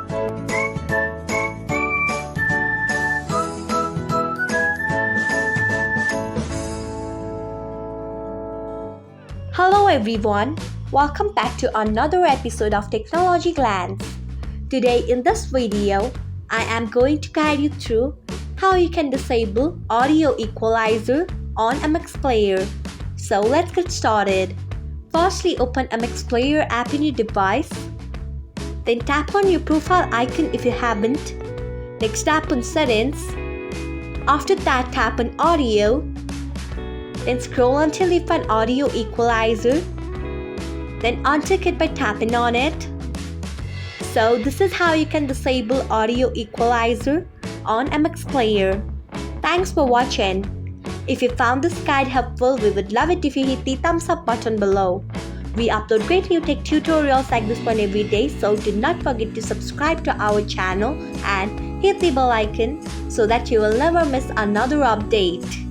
Hello everyone, welcome back to another episode of Technologyglance. Today in this video, I am going to guide you through how you can disable audio equalizer on MX Player. So let's get started. Firstly, open MX Player app in your device. Then tap on your profile icon if you haven't. Next tap on settings. After that, tap on audio. Then scroll until you find audio equalizer. Then untick it by tapping on it. So this is how you can disable audio equalizer on MX Player. Thanks for watching. If you found this guide helpful, we would love it if you hit the thumbs up button below. We upload great new tech tutorials like this one every day, so do not forget to subscribe to our channel and hit the bell icon so that you will never miss another update.